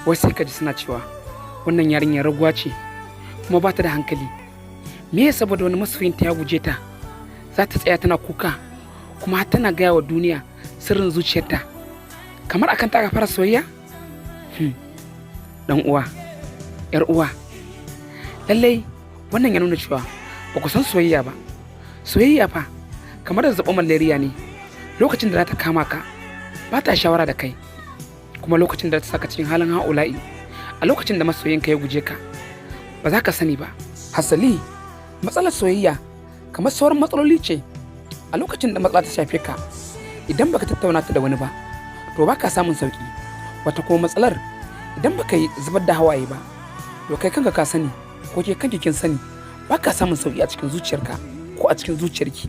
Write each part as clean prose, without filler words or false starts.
wai sai ka ji suna cewa wannan yarinyar raguwa ce kuma ba ta da hankali. Me ya saboda wani masoyinta ya guje ta za ta tsaya tana kuka kuma har tana gaya wa duniya sirrin zuciyarta kamar akan ta fara soyayya? Dan uwa, yar uwa, lallai wannan ya nuna cewa ba ku san soyayya ba. Soyayya fa kamar da zaɓen malaria ne, lokacin da za ta kama ka ba ta shawara da kai, kuma lokacin da ta saka cikin halin ha'ula'i, a lokacin da masoyinka ya guje ka ba za ka sani ba. Hasali matsalar soyayya kamar sauran matsaloli ce, a lokacin da matsala ta shafe ka idan baka tattauna ta da wani ba to baka samun sauki. Wata kuma matsalar idan baka yi zubar da hawaye ba to kai kanka ka sani ko ke kanki kin sani baka samun sauki a cikin zuciyarka ko a cikin zuciyarki.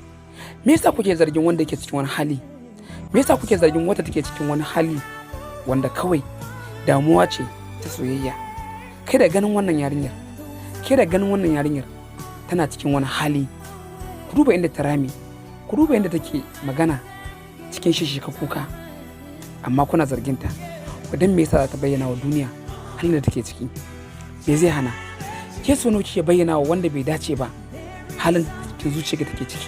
Me yasa kuke zargin wanda yake cikin wani hali? Me yasa kuke zargin wata take cikin wani hali wanda kawai damuwa ce ta soyayya? Kai da ganin wannan yarinyar tana cikin wani hali, ku duba inda ta rame, ku duba inda take magana cikin shishika kuka, amma kuna zarginta. Dan me yasa za ta bayyana wa duniya halin da take ciki? Me zai hana? Ke so nawa kike bayyana wa wanda bai dace ba halin cikin zuciyarka take ciki,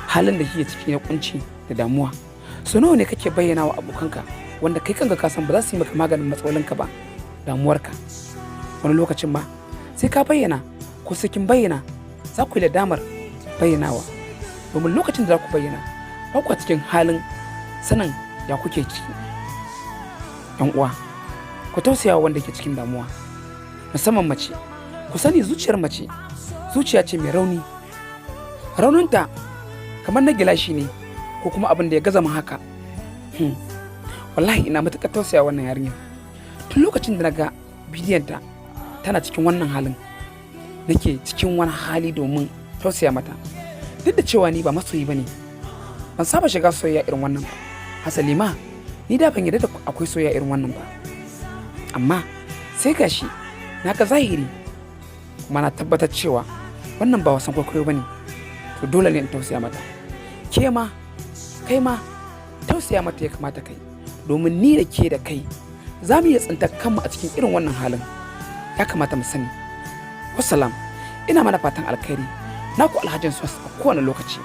halin da kike ciki na kunci da damuwa? So nawa ne kake bayyana wa abokanka wanda kai kanka ka san ba za su yi maka maganin matsalolinka ba, damuwarka? Wani lokacin ba sai ka bayyana ko sai kin bayyana za ku yi da damar bayyanawa, domin lokacin da za ku bayyana ba ku cikin halin sanin ya kuke ciki. Yan uwa, ku tausaya wa wanda ke cikin damuwa, musamman mace. Ku sani zuciyar mace zuciya ce mai rauni, rauninta kamar na gilashi ne ko kuma abin da ya gaza mun haka. Wallahi ina matuƙar tausaya wannan yarinyar. Tun lokacin da na ga bidiyonta tana cikin wannan halin nake cikin wani hali domin tausaya mata. Duk da cewa ni ba masoyi bane, ban saba shiga soyayya irin wannan ba. Hasali ma ni da ban yarda da akwai soyayya irin wannan ba, amma sai gashi na ga zahiri kuma na tabbatar cewa wannan ba wasan kwaikwayo bane. To dole ne in tausaya mata. Kai ma tausaya mata ya kamata kai, domin ni da ke da kai za mu iya tsintar kanmu a cikin irin wannan halin. Ya kamata mu sani. Wassalam, ina mana fatan alkhairi. Naku Alhajin Sos a kowane lokaci.